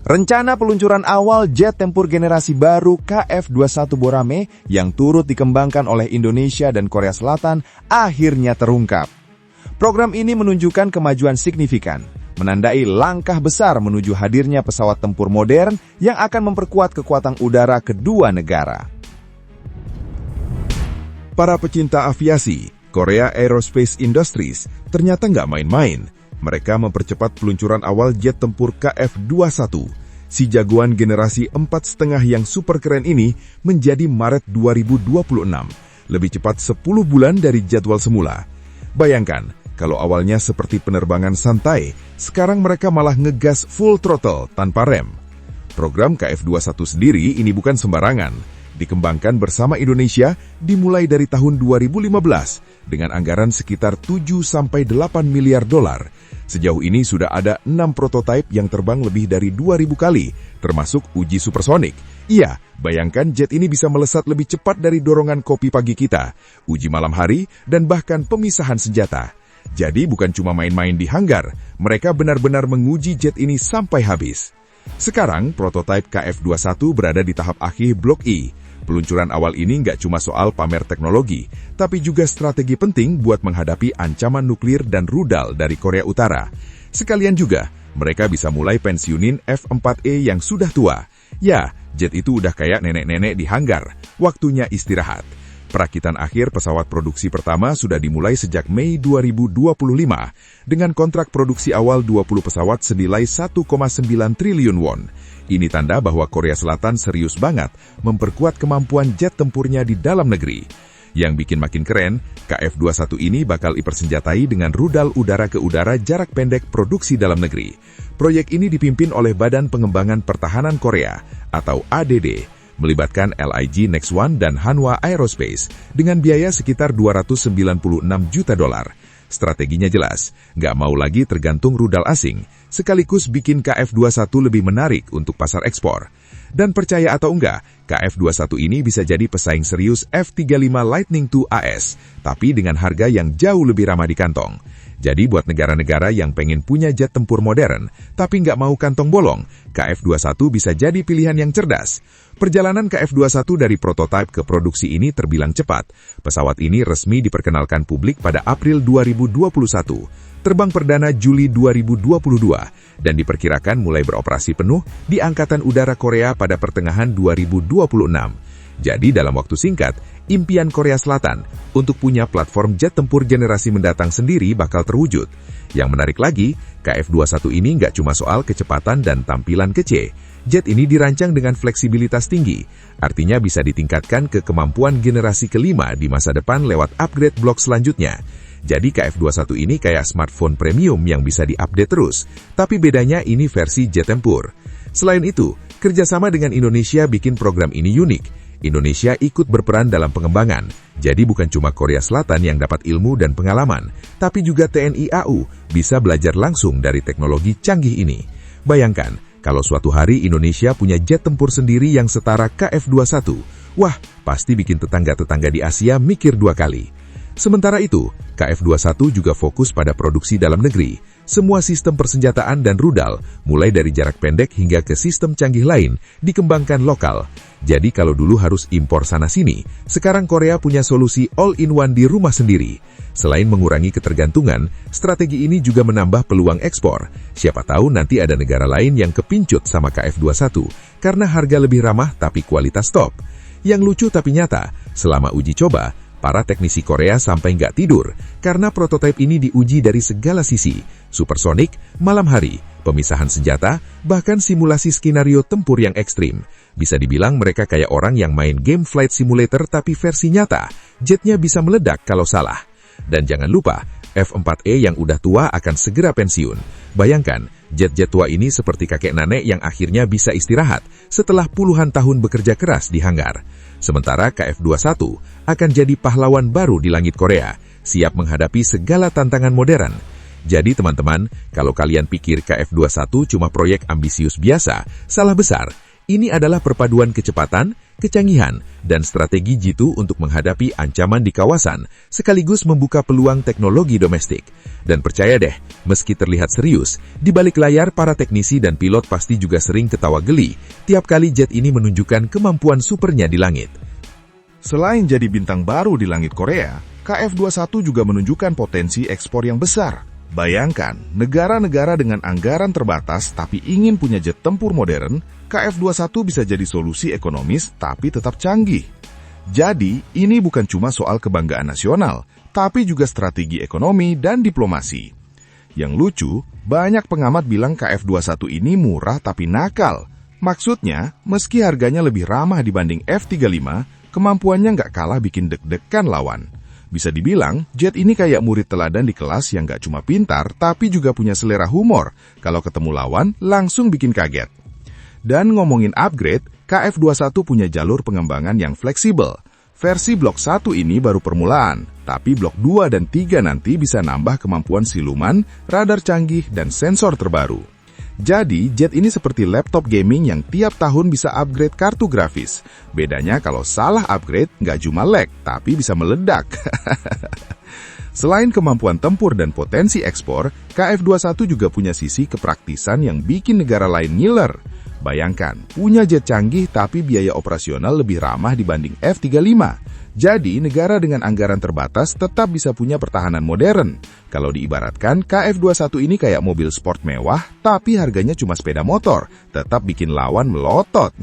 Rencana peluncuran awal jet tempur generasi baru KF-21 Borame yang turut dikembangkan oleh Indonesia dan Korea Selatan akhirnya terungkap. Program ini menunjukkan kemajuan signifikan, menandai langkah besar menuju hadirnya pesawat tempur modern yang akan memperkuat kekuatan udara kedua negara. Para pecinta aviasi, Korea Aerospace Industries ternyata nggak main-main. Mereka mempercepat peluncuran awal jet tempur KF-21. Si jagoan generasi 4,5 yang super keren ini menjadi Maret 2026, lebih cepat 10 bulan dari jadwal semula. Bayangkan, kalau awalnya seperti penerbangan santai, sekarang mereka malah ngegas full throttle tanpa rem. Program KF-21 sendiri ini bukan sembarangan. Dikembangkan bersama Indonesia dimulai dari tahun 2015 dengan anggaran sekitar 7-8 miliar dolar. Sejauh ini sudah ada 6 prototipe yang terbang lebih dari 2.000 kali, termasuk uji supersonik. Iya, bayangkan jet ini bisa melesat lebih cepat dari dorongan kopi pagi kita, uji malam hari, dan bahkan pemisahan senjata. Jadi bukan cuma main-main di hanggar, mereka benar-benar menguji jet ini sampai habis. Sekarang, prototipe KF-21 berada di tahap akhir Blok E. Peluncuran awal ini nggak cuma soal pamer teknologi, tapi juga strategi penting buat menghadapi ancaman nuklir dan rudal dari Korea Utara. Sekalian juga, mereka bisa mulai pensiunin F-4E yang sudah tua. Ya, jet itu udah kayak nenek-nenek di hanggar, waktunya istirahat. Perakitan akhir pesawat produksi pertama sudah dimulai sejak Mei 2025, dengan kontrak produksi awal 20 pesawat senilai 1,9 triliun won. Ini tanda bahwa Korea Selatan serius banget memperkuat kemampuan jet tempurnya di dalam negeri. Yang bikin makin keren, KF-21 ini bakal dipersenjatai dengan rudal udara ke udara jarak pendek produksi dalam negeri. Proyek ini dipimpin oleh Badan Pengembangan Pertahanan Korea, atau ADD, melibatkan LIG Next One dan Hanwha Aerospace dengan biaya sekitar 296 juta dolar. Strateginya jelas, nggak mau lagi tergantung rudal asing, sekaligus bikin KF-21 lebih menarik untuk pasar ekspor. Dan percaya atau enggak, KF-21 ini bisa jadi pesaing serius F-35 Lightning II AS, tapi dengan harga yang jauh lebih ramah di kantong. Jadi buat negara-negara yang pengen punya jet tempur modern, tapi nggak mau kantong bolong, KF-21 bisa jadi pilihan yang cerdas. Perjalanan KF-21 dari prototipe ke produksi ini terbilang cepat. Pesawat ini resmi diperkenalkan publik pada April 2021, terbang perdana Juli 2022, dan diperkirakan mulai beroperasi penuh di Angkatan Udara Korea pada pertengahan 2026. Jadi dalam waktu singkat, impian Korea Selatan untuk punya platform jet tempur generasi mendatang sendiri bakal terwujud. Yang menarik lagi, KF-21 ini nggak cuma soal kecepatan dan tampilan kece. Jet ini dirancang dengan fleksibilitas tinggi, artinya bisa ditingkatkan ke kemampuan generasi kelima di masa depan lewat upgrade blok selanjutnya. Jadi KF-21 ini kayak smartphone premium yang bisa diupdate terus, tapi bedanya ini versi jet tempur. Selain itu, kerjasama dengan Indonesia bikin program ini unik. Indonesia ikut berperan dalam pengembangan, jadi bukan cuma Korea Selatan yang dapat ilmu dan pengalaman, tapi juga TNI AU bisa belajar langsung dari teknologi canggih ini. Bayangkan, kalau suatu hari Indonesia punya jet tempur sendiri yang setara KF-21, wah, pasti bikin tetangga-tetangga di Asia mikir dua kali. Sementara itu, KF-21 juga fokus pada produksi dalam negeri. Semua sistem persenjataan dan rudal, mulai dari jarak pendek hingga ke sistem canggih lain, dikembangkan lokal. Jadi kalau dulu harus impor sana-sini, sekarang Korea punya solusi all-in-one di rumah sendiri. Selain mengurangi ketergantungan, strategi ini juga menambah peluang ekspor. Siapa tahu nanti ada negara lain yang kepincut sama KF-21, karena harga lebih ramah tapi kualitas top. Yang lucu tapi nyata, selama uji coba, para teknisi Korea sampai nggak tidur, karena prototipe ini diuji dari segala sisi, supersonik, malam hari, pemisahan senjata, bahkan simulasi skenario tempur yang ekstrim. Bisa dibilang mereka kayak orang yang main game flight simulator tapi versi nyata, jetnya bisa meledak kalau salah. Dan jangan lupa, F-4E yang udah tua akan segera pensiun. Bayangkan, jet-jet tua ini seperti kakek nenek yang akhirnya bisa istirahat setelah puluhan tahun bekerja keras di hanggar. Sementara KF-21 akan jadi pahlawan baru di langit Korea, siap menghadapi segala tantangan modern. Jadi teman-teman, kalau kalian pikir KF-21 cuma proyek ambisius biasa, salah besar. Ini adalah perpaduan kecepatan, kecanggihan, dan strategi jitu untuk menghadapi ancaman di kawasan, sekaligus membuka peluang teknologi domestik. Dan percaya deh, meski terlihat serius, di balik layar para teknisi dan pilot pasti juga sering ketawa geli tiap kali jet ini menunjukkan kemampuan supernya di langit. Selain jadi bintang baru di langit Korea, KF-21 juga menunjukkan potensi ekspor yang besar. Bayangkan, negara-negara dengan anggaran terbatas tapi ingin punya jet tempur modern, KF-21 bisa jadi solusi ekonomis tapi tetap canggih. Jadi, ini bukan cuma soal kebanggaan nasional, tapi juga strategi ekonomi dan diplomasi. Yang lucu, banyak pengamat bilang KF-21 ini murah tapi nakal. Maksudnya, meski harganya lebih ramah dibanding F-35, kemampuannya nggak kalah bikin deg-degan lawan. Bisa dibilang, jet ini kayak murid teladan di kelas yang gak cuma pintar, tapi juga punya selera humor. Kalau ketemu lawan, langsung bikin kaget. Dan ngomongin upgrade, KF-21 punya jalur pengembangan yang fleksibel. Versi Blok 1 ini baru permulaan, tapi Blok 2 dan 3 nanti bisa nambah kemampuan siluman, radar canggih, dan sensor terbaru. Jadi, jet ini seperti laptop gaming yang tiap tahun bisa upgrade kartu grafis. Bedanya kalau salah upgrade, nggak cuma lag, tapi bisa meledak. Selain kemampuan tempur dan potensi ekspor, KF-21 juga punya sisi kepraktisan yang bikin negara lain ngiler. Bayangkan, punya jet canggih tapi biaya operasional lebih ramah dibanding F-35. Jadi, negara dengan anggaran terbatas tetap bisa punya pertahanan modern. Kalau diibaratkan, KF-21 ini kayak mobil sport mewah, tapi harganya cuma sepeda motor. Tetap bikin lawan melotot.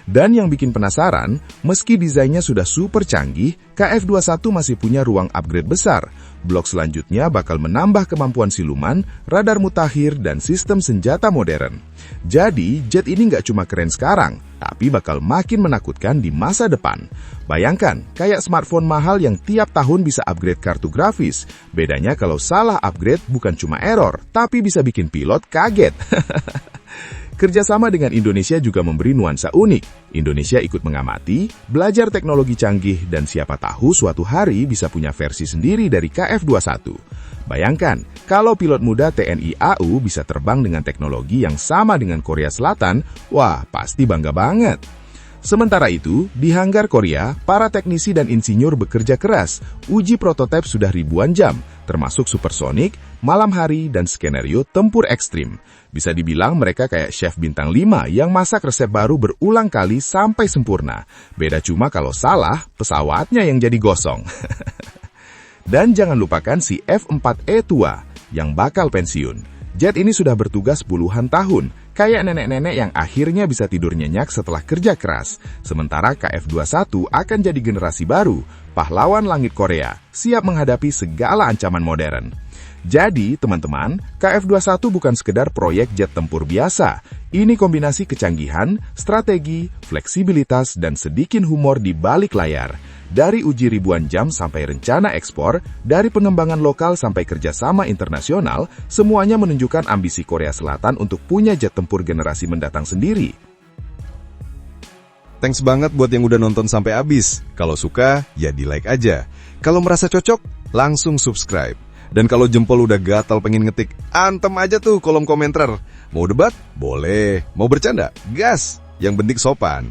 Dan yang bikin penasaran, meski desainnya sudah super canggih, KF-21 masih punya ruang upgrade besar. Blok selanjutnya bakal menambah kemampuan siluman, radar mutakhir, dan sistem senjata modern. Jadi, jet ini nggak cuma keren sekarang, tapi bakal makin menakutkan di masa depan. Bayangkan, kayak smartphone mahal yang tiap tahun bisa upgrade kartu grafis. Bedanya kalau salah upgrade bukan cuma error, tapi bisa bikin pilot kaget. Kerjasama dengan Indonesia juga memberi nuansa unik. Indonesia ikut mengamati, belajar teknologi canggih, dan siapa tahu suatu hari bisa punya versi sendiri dari KF-21. Bayangkan, kalau pilot muda TNI AU bisa terbang dengan teknologi yang sama dengan Korea Selatan, wah pasti bangga banget. Sementara itu, di hanggar Korea, para teknisi dan insinyur bekerja keras. Uji prototipe sudah ribuan jam, termasuk supersonik, malam hari, dan skenario tempur ekstrim. Bisa dibilang mereka kayak chef bintang 5 yang masak resep baru berulang kali sampai sempurna. Beda cuma kalau salah, pesawatnya yang jadi gosong. Dan jangan lupakan si F-4E tua yang bakal pensiun. Jet ini sudah bertugas puluhan tahun, kayak nenek-nenek yang akhirnya bisa tidur nyenyak setelah kerja keras. Sementara KF-21 akan jadi generasi baru, pahlawan langit Korea, siap menghadapi segala ancaman modern. Jadi, teman-teman, KF-21 bukan sekedar proyek jet tempur biasa. Ini kombinasi kecanggihan, strategi, fleksibilitas, dan sedikit humor di balik layar. Dari uji ribuan jam sampai rencana ekspor, dari pengembangan lokal sampai kerjasama internasional, semuanya menunjukkan ambisi Korea Selatan untuk punya jet tempur generasi mendatang sendiri. Thanks banget buat yang udah nonton sampai habis. Kalau suka, ya di-like aja. Kalau merasa cocok, langsung subscribe. Dan kalau jempol udah gatal pengen ngetik, antem aja tuh kolom komentar. Mau debat? Boleh. Mau bercanda? Gas! Yang penting sopan.